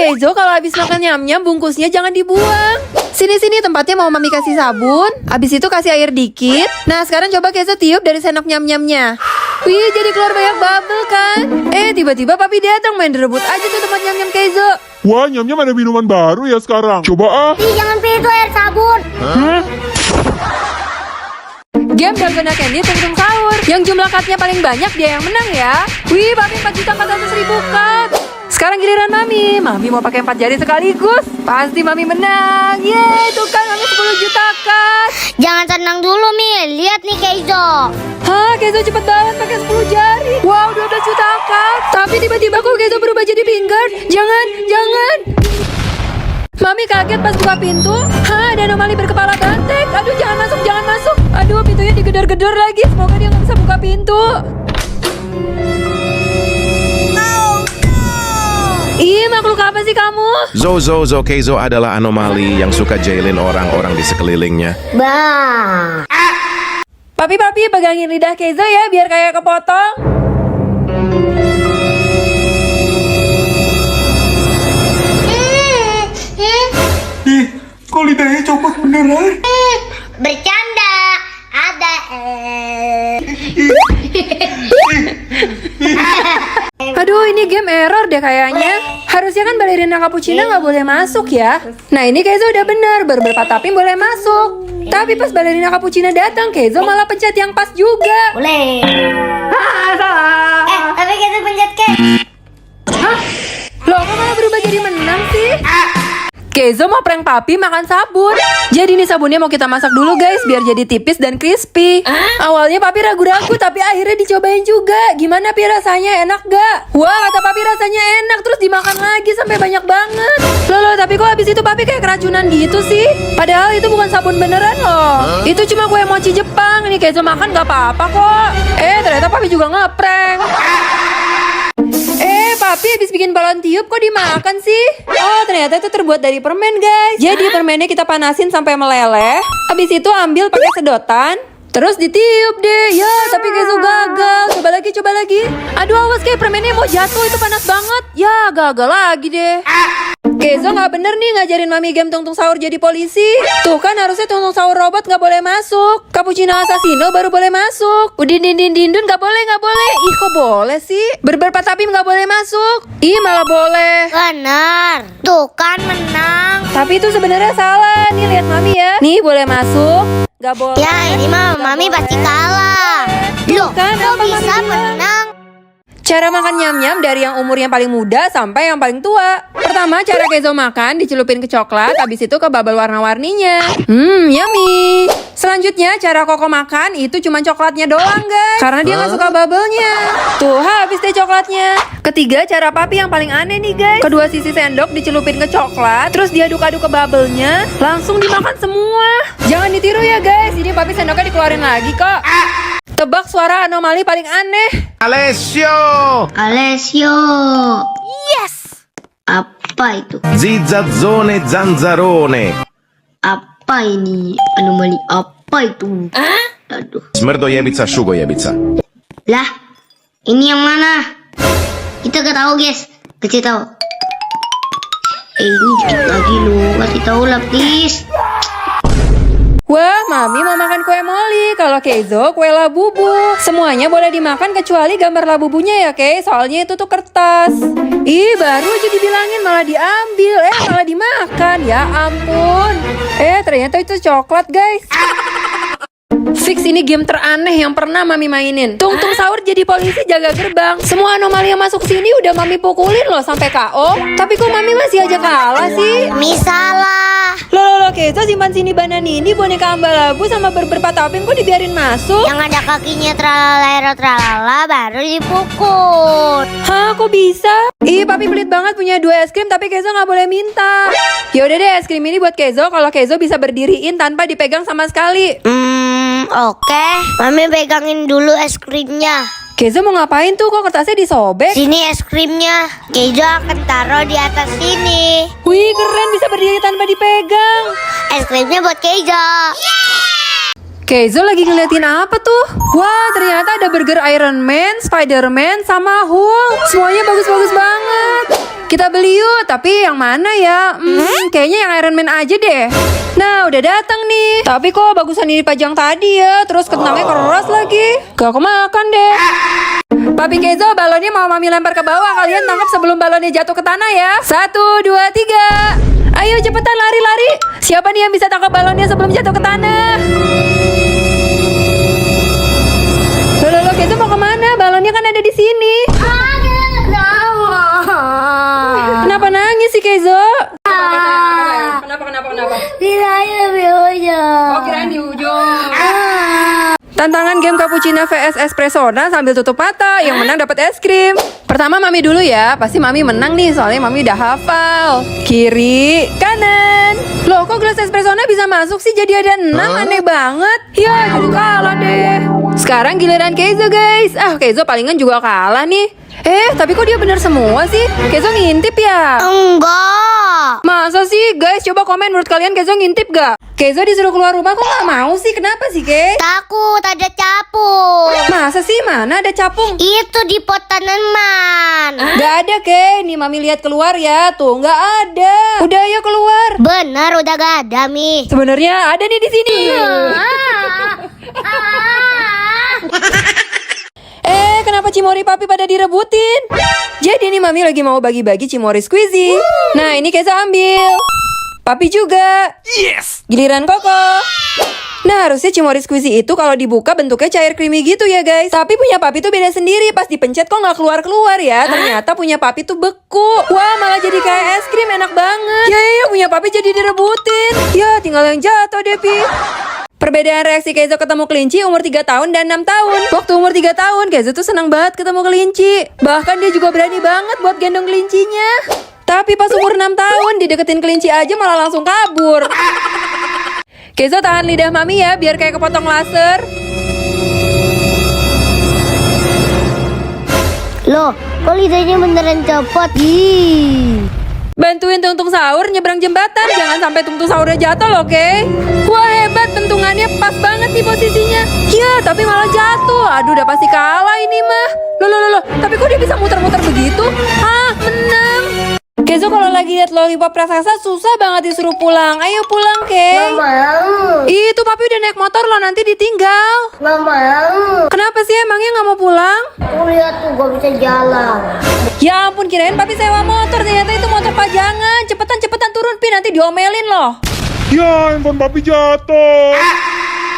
Keizo kalau habis makan nyam-nyam bungkusnya jangan dibuang. Sini-sini tempatnya mau mami kasih sabun. Habis itu kasih air dikit. Nah sekarang coba Keizo tiup dari sendok nyam-nyamnya. Wih jadi keluar banyak bubble kan. Tiba-tiba papi datang main rebut aja tuh tempat nyam-nyam Keizo. Wah, nyam-nyam ada minuman baru ya sekarang. Coba ah. Ih, jangan pilih itu air sabun. Game Dalgona Candy Tung Sahur. Yang jumlah cutnya paling banyak dia yang menang ya. Wih papi 4.400.000 cut. Sekarang giliran mami. Mami mau pakai 4 jari sekaligus. Pasti mami menang. Yeay tuh kan mami 10 juta cut. Jangan tenang dulu, Mi. Lihat nih Keizo. Hah, Keizo cepet banget pakai 10 jari. Wow, 12 juta cut. Tapi tiba-tiba kok Keizo berubah jadi pinggan. Jangan. Mami kaget pas buka pintu. Hah, ada anomali berkepala banteng. Aduh, jangan masuk. Aduh, pintunya digedor-gedor lagi. Semoga dia nggak bisa buka pintu. Ih, makhluk apa sih kamu? Zo Keizo adalah anomali yang suka jailin orang-orang di sekelilingnya. Bah. Papi, pegangin lidah Keizo ya, biar kayak kepotong. Kok lidahnya copot beneran? Bercanda. Ada. Aduh, ini game error deh kayaknya. Harusnya kan balerina cappuccino nggak boleh masuk ya. Nah ini Keizo udah bener, berberpat tapi boleh masuk. Tapi pas balerina cappuccino datang, Keizo malah pencet yang pas juga. Boleh. Salah. Tapi kita pencet ke. Hah? Loh, kok malah berubah jadi menang sih? Keizo mau prank papi makan sabun. Jadi nih sabunnya mau kita masak dulu guys, biar jadi tipis dan crispy. Awalnya papi ragu-ragu, tapi akhirnya dicobain juga. Gimana pi rasanya, enak gak? Wah, kata papi rasanya enak, terus dimakan lagi sampai banyak banget. Loh, tapi kok habis itu papi kayak keracunan gitu sih? Padahal itu bukan sabun beneran loh. Itu cuma kue mochi Jepang. Ini Keizo makan gak apa-apa kok. Ternyata papi juga ngeprank. Papi habis bikin balon tiup kok dimakan sih? Oh, ternyata itu terbuat dari permen, guys. Jadi permennya kita panasin sampai meleleh. Habis itu ambil pakai sedotan, terus ditiup deh. Ya, tapi Keizo gagal. Coba lagi. Aduh, awas kayak permennya mau jatuh, itu panas banget. Ya, gagal lagi deh. Keizo nggak bener nih ngajarin mami game Tung Sahur jadi polisi. Tuh kan harusnya Tung Sahur robot nggak boleh masuk. Cappuccino Assassino baru boleh masuk. Udin Dindun nggak boleh. Ih kok boleh sih? Berberpat tapi nggak boleh masuk. Ih malah boleh. Benar. Tuh kan menang. Tapi itu sebenarnya salah. Nih lihat mami ya. Nih boleh masuk. Nggak boleh. Ya ini mah mami pasti kalah. Loh, kan, kok apa bisa Mami bilang? menang? Cara makan nyam-nyam dari yang umur yang paling muda sampai yang paling tua. Pertama, cara Keizo makan dicelupin ke coklat, habis itu ke bubble warna-warninya. Yummy. Selanjutnya, cara Koko makan itu cuma coklatnya doang, guys. Karena dia nggak suka bubble-nya. Tuh, habis deh coklatnya. Ketiga, cara papi yang paling aneh nih, guys. Kedua sisi sendok dicelupin ke coklat, terus diaduk-aduk ke bubble-nya, langsung dimakan semua. Jangan ditiru ya, guys. Ini papi sendoknya dikeluarin lagi kok. Tebak suara anomali paling aneh. Alessio! Yes. Apa itu? Zizazzone zanzarone. Apa ini? Anomali apa itu? Aduh. Smrdojebica šugojebica. Lah, ini yang mana? Kita gak tahu guys. Kasih tahu. Ini dikit lagi loh. Kasih tahu lah please. Wah, mami mau makan kue moli. Kalau Keizo, kue labubu. Semuanya boleh dimakan kecuali gambar labubunya ya, Kei. Soalnya itu tuh kertas. Ih, baru aja dibilangin malah diambil. Malah dimakan. Ya ampun. Ternyata itu coklat, guys. Fix ini game teraneh yang pernah mami mainin. Tung Sahur jadi polisi jaga gerbang. Semua anomali yang masuk sini udah mami pukulin loh sampai KO. Tapi kok mami masih aja kalah sih? Misalah. Loh, Keizo simpan sini Bananini, boneka ambalabu sama berberpat tapin kok dibiarin masuk? Yang ada kakinya tralalero tralala baru dipukul. Hah, kok bisa? Ih, papi pelit banget punya 2 es krim tapi Keizo nggak boleh minta. Yaudah deh, es krim ini buat Keizo kalau Keizo bisa berdiriin tanpa dipegang sama sekali. Oke. Mami pegangin dulu es krimnya. Keizo mau ngapain tuh? Kok kertasnya disobek? Sini es krimnya. Keizo akan taruh di atas sini. Wih, keren bisa berdiri tanpa dipegang. Es krimnya buat Keizo. Keizo lagi ngeliatin apa tuh? Wah, ternyata ada burger Iron Man, Spider-Man, sama Hulk. Semuanya bagus-bagus banget. Kita beli yuk, tapi yang mana ya? Kayaknya yang Iron Man aja deh. Nah, udah datang nih. Tapi kok bagusan ini pajang tadi ya? Terus kentangnya keras lagi. Gak kemakan deh. Papi Kezo, balonnya mau mami lempar ke bawah. Kalian tangkap sebelum balonnya jatuh ke tanah ya. 1, 2, 3. Ayo cepetan lari-lari. Siapa nih yang bisa tangkap balonnya sebelum jatuh ke tanah? Loh, Kezo mau kemana? Balonnya kan ada di sini. Kenapa nangis sih Kezo? Kenapa? Oh, kirain di ujung. Tantangan game Cappuccino vs Espressona sambil tutup mata. Yang menang dapat es krim. Pertama Mami dulu ya. Pasti Mami menang nih, soalnya Mami udah hafal. Kiri, kanan. Loh, kok gelas Espressona bisa masuk sih? Jadi ada 6, aneh banget. Ya, jadi kalah deh. Sekarang giliran Kezo guys. Kezo palingan juga kalah nih. Tapi kok dia bener semua sih? Kezo ngintip ya? Enggak. Masa sih guys? Coba komen menurut kalian Kezo ngintip gak? Kezo disuruh keluar rumah kok gak mau sih? Kenapa sih Ke? Takut ada capung. Masa sih? Mana ada capung? Itu di pot tanaman. Gak ada Ke. Nih Mami lihat keluar ya. Tuh gak ada. Udah ayo keluar. Bener udah gak ada Mi. Sebenarnya ada nih di sini. Kenapa Cimori Papi pada direbutin? Jadi nih Mami lagi mau bagi-bagi Cimori Squeezy. Nah ini Kezo ambil. Papi juga. Yes! Giliran Koko. Nah harusnya Cimori Squeezy itu kalau dibuka bentuknya cair creamy gitu ya guys. Tapi punya Papi tuh beda sendiri. Pas dipencet kok nggak keluar-keluar ya. Ternyata punya Papi tuh beku. Wah malah jadi kayak es krim, enak banget. Ya punya Papi jadi direbutin. Ya tinggal yang jatuh deh Pi. Perbedaan reaksi Kezo ketemu kelinci umur 3 tahun dan 6 tahun. Waktu umur 3 tahun, Kezo tuh senang banget ketemu kelinci. Bahkan dia juga berani banget buat gendong kelincinya. Tapi pas umur 6 tahun, dideketin kelinci aja malah langsung kabur. Kezo tahan lidah Mami ya, biar kayak kepotong laser. Loh, kok lidahnya beneran copot? Bantuin Tungtung Sahur nyebrang jembatan. Jangan sampai Tungtung Sahurnya jatuh loh, Kay. Wah, hebat. Bentungannya pas banget nih posisinya. Ya, tapi malah jatuh. Aduh, udah pasti kalah ini mah. Loh. Tapi kok dia bisa muter-muter begitu? Menang. Kezo kalau lagi lihat lollipop raksasa susah banget disuruh pulang. Ayo pulang, Kay. Mau. Itu Papi udah naik motor loh, nanti ditinggal. Nggak mau. Kenapa sih emangnya nggak mau pulang? Aku lihat tuh gak bisa jalan. Ya ampun, kirain Papi sewa motor. Ternyata itu motor pajangan. Cepetan turun, Pi. Nanti diomelin loh. Ya, handphone papi jatuh.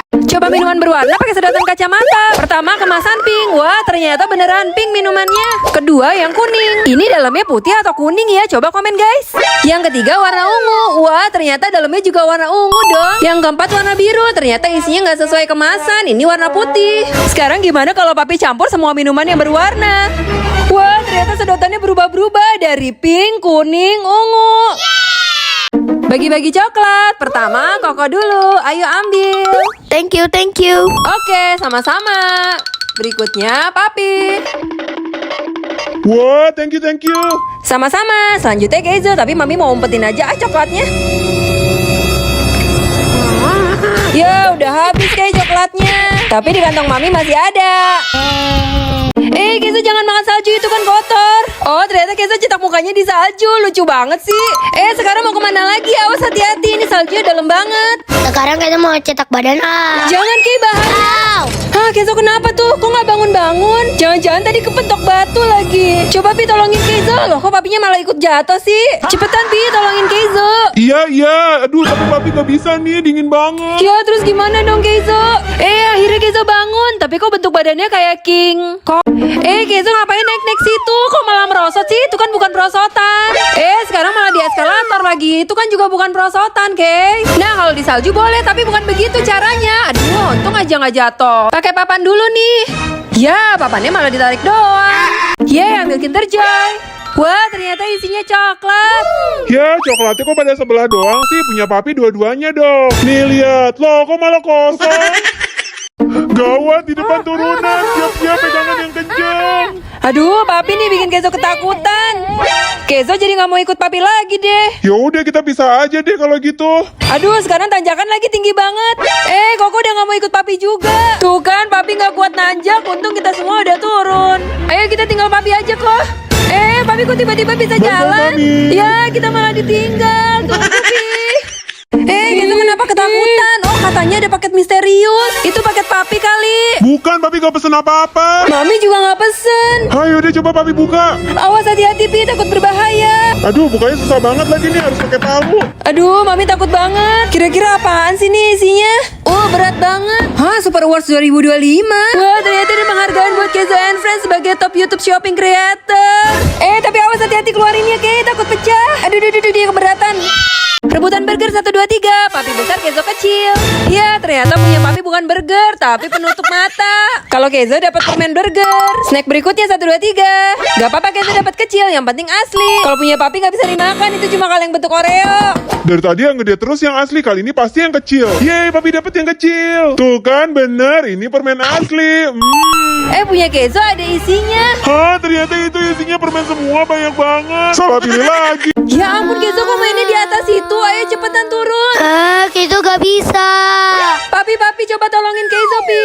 Coba minuman berwarna pakai sedotan kacamata. Pertama kemasan pink. Wah ternyata beneran pink minumannya. Kedua yang kuning. Ini dalamnya putih atau kuning ya? Coba komen guys. Yang ketiga warna ungu. Wah ternyata dalamnya juga warna ungu dong. Yang keempat warna biru. Ternyata isinya nggak sesuai kemasan. Ini warna putih. Sekarang gimana kalau Papi campur semua minuman yang berwarna? Wah ternyata sedotannya berubah-berubah dari pink, kuning, ungu. Bagi-bagi coklat. Pertama Koko dulu. Ayo ambil. Thank you. Oke, sama-sama. Berikutnya Papi. Wah, thank you. Sama-sama. Selanjutnya Kezo, tapi Mami mau umpetin aja coklatnya. Ya, udah habis kayak coklatnya. Tapi di kantong Mami masih ada. Kezo jangan makan salju, itu kan kotor. Oh, ternyata Kezo cetak mukanya di salju. Lucu banget sih. Sekarang mau kemana lagi? Awas hati-hati, ini saljunya dalam banget. Sekarang kita mau cetak badan. Jangan Ki, bahaya. Kezo kenapa tuh? Kok nggak bangun-bangun? Jangan-jangan tadi kepentok batu lagi. Coba Pi tolongin Kezo. Loh, kok papinya malah ikut jatuh sih? Cepetan Pi, tolongin Kezo. Iya. Aduh, tapi papi gak bisa nih, dingin banget. Ya, terus gimana dong Kezo? Akhirnya Kezo bangun. Tapi kok bentuk badannya kayak king? Kezo ngapain naik-naik situ? Kok malah merosot sih? Itu kan bukan perosotan. Sekarang malah di eskalator lagi. Itu kan juga bukan perosotan, Kay. Nah, kalau di salju boleh, tapi bukan begitu caranya. Aduh, untung aja nggak jatuh. Pakai papan dulu nih. Ya, papannya malah ditarik doang. Ambil Kinder Joy. Wah, ternyata isinya coklat. Ya, coklatnya kok pada sebelah doang sih? Punya papi dua-duanya dong. Nih, lihat. Loh, kok malah kosong? Gawat, di depan turunan. Siap-siap pegangan yang kencang. Aduh, papi nih bikin Kezo ketakutan. Kezo jadi nggak mau ikut papi lagi deh. Ya udah kita bisa aja deh kalau gitu. Aduh, sekarang tanjakan lagi tinggi banget. Koko udah nggak mau ikut papi juga. Tuh kan, papi nggak kuat nanjak. Untung kita semua udah turun. Ayo kita tinggal papi aja kok. Papi kok tiba-tiba bisa jalan? Mami. Ya, kita malah ditinggal. Tunggu, Pi. Kezo kenapa ketakutan? Oh, katanya ada paket misterius. Itu paket papi kali. Bukan, papi gak pesen apa-apa. Mami juga nggak pesen. Ayo deh coba papi buka. Awas hati-hati, Pi, takut berbahaya. Aduh, bukanya susah banget lagi nih, harus pakai palu. Aduh, Mami takut banget. Kira-kira apaan sih nih isinya? Oh, berat banget. Hah, Super Awards 2025? Wah, ternyata ada penghargaan buat Kezo and Friends sebagai top YouTube shopping creator. Tapi awas hati-hati keluarinnya, Kay. Takut pecah. Aduh, dia keberatan. Rebutan burger 1, 2, 3. Papi besar, Kezo kecil. Ya, ternyata punya papi bukan burger, tapi penutup mata. Kalau Kezo dapat permen burger. Snack berikutnya 1, 2, 3. Gak apa-apa Kezo dapat kecil, yang penting asli. Kalau punya papi gak bisa dimakan, itu cuma kaleng bentuk Oreo. Dari tadi yang gede terus yang asli, kali ini pasti yang kecil. Yeay, papi dapet yang kecil. Tuh kan, bener, ini permen asli. Punya Kezo ada isinya. Hah, ternyata itu isinya permen semua, banyak banget. Salah pilih lagi. Ya ampun Kezo, kok mainnya di atas itu? Ayo cepetan turun. Itu gak bisa. Papi coba tolongin Kezo, Pi.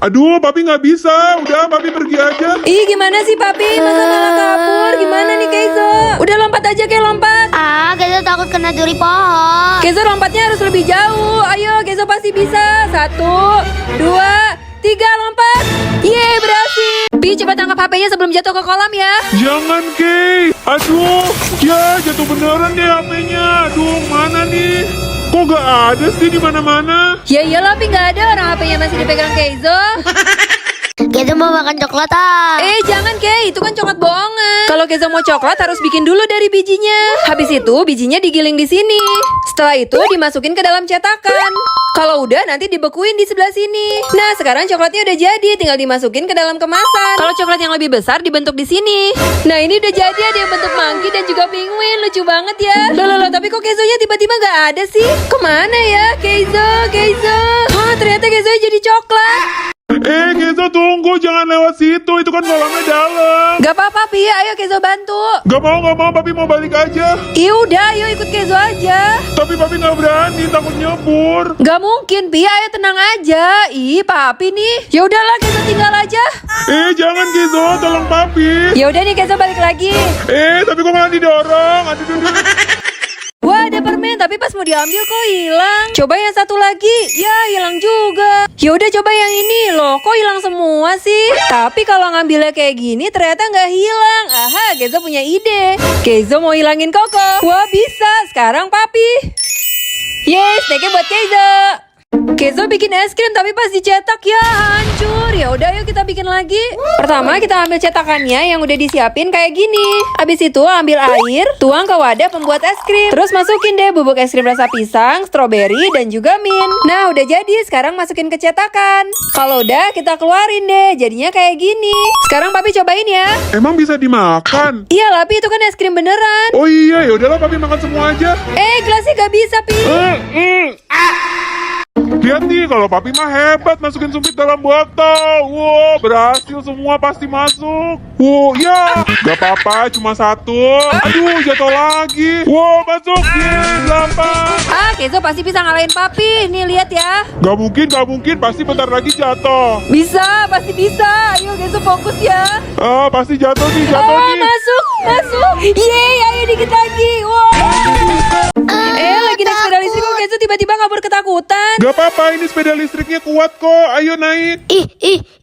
Aduh, papi nggak bisa. Udah, papi pergi aja. Ih, gimana sih papi? Masa malah kabur? Gimana nih Kezo? Udah lompat aja, kayak lompat. Kezo takut kena duri pohon. Kezo lompatnya harus lebih jauh. Ayo, Kezo pasti bisa. 1, 2, 3, lompat. Yeay, berhasil. Pi, coba tangkap HP-nya sebelum jatuh ke kolam ya. Jangan, Kay. Aduh, ya jatuh beneran deh HP-nya. Aduh, mana nih? Kok gak ada sih di mana-mana? Ya iyalah, Pi, nggak ada. Orang HP-nya masih dipegang Kezo. Kezo mau makan coklat Jangan Kay, itu kan coklat bohongan. Kalau Kezo mau coklat harus bikin dulu dari bijinya. Habis itu bijinya digiling di sini. Setelah itu dimasukin ke dalam cetakan. Kalau udah nanti dibekuin di sebelah sini. Nah, sekarang coklatnya udah jadi, tinggal dimasukin ke dalam kemasan. Kalau coklat yang lebih besar dibentuk di sini. Nah, ini udah jadi, ada yang bentuk monkey dan juga penguin. Lucu banget ya. Loh, tapi kok Kezonya tiba-tiba nggak ada sih? Kemana ya Kezo? Hah, ternyata Kezonya jadi coklat. Kezo tunggu, jangan lewat situ. Itu kan kolamnya dalam. Gak apa-apa, Pi. Ayo Kezo bantu. Gak mau, papi mau balik aja. Udah, ayo ikut Kezo aja. Tapi papi gak berani, takut nyebur. Gak mungkin, Pi. Ayo tenang aja. Ih, papi nih. Ya udahlah, Kezo tinggal aja. Jangan Kezo, tolong papi. Ya udah nih, Kezo balik lagi. Tapi kok malah didorong. Aduh. Wah, ada permen, tapi pas mau diambil kok hilang. Coba yang satu lagi. Ya, hilang juga. Ya udah coba yang ini. Loh, kok hilang semua sih? Tapi kalau ngambilnya kayak gini ternyata nggak hilang. Aha, Kezo punya ide. Kezo mau hilangin Koko. Wah, bisa. Sekarang papi. Yes, snacknya buat Kezo. Kezo bikin es krim tapi pas dicetak ya hancur. Ya udah yuk kita bikin lagi. Pertama kita ambil cetakannya yang udah disiapin kayak gini. Habis itu ambil air, tuang ke wadah pembuat es krim. Terus masukin deh bubuk es krim rasa pisang, stroberi dan juga mint. Nah udah jadi, sekarang masukin ke cetakan. Kalau udah kita keluarin deh, jadinya kayak gini. Sekarang papi cobain ya. Emang bisa dimakan? Iya lah Pi, itu kan es krim beneran. Oh iya, yaudahlah papi makan semua aja. Gelasnya gak bisa Pi. Lihat nih, kalau papi mah hebat masukin sumpit dalam botol. Wow, berhasil semua pasti masuk. Wow, ya. Gak apa-apa, cuma satu. Aduh, jatuh lagi. Wow, masuk. Yeay, 8. Kezo pasti bisa ngalahin papi. Nih lihat ya. Gak mungkin. Pasti bentar lagi jatuh. Bisa, pasti bisa. Ayo Kezo fokus ya. Pasti jatuh nih. Masuk. Yeay, ayo dikit lagi. Wow. Lagi naik sepeda listrik kok Kezo tiba-tiba kabur ketakutan. Gak apa-apa, ini sepeda listriknya kuat kok. Ayo naik.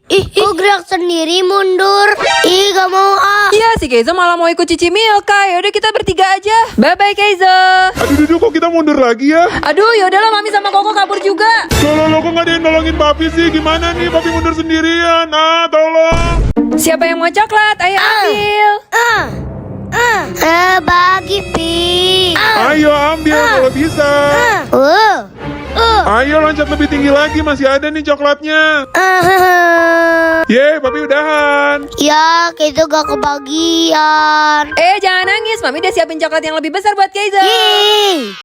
Kok gerak sendiri mundur? Gak mau Iya, si Kezo malah mau ikut Cici Milka. Yaudah kita bertiga aja. Bye-bye Kezo. Aduh, kok kita mundur lagi ya? Aduh, yaudahlah Mami sama Koko kabur juga. Loh, kok gak ada yang nolongin papi sih? Gimana nih, papi mundur sendirian? Tolong. Siapa yang mau coklat? Ayo ambil. Bagi Pi. Ayo ambil kalau bisa. Ayo loncat lebih tinggi lagi, masih ada nih coklatnya. Yeay, papi udahan. Ya, Kezo gak kebagian. Jangan nangis, Mami udah siapin coklat yang lebih besar buat Kezo. Yeay.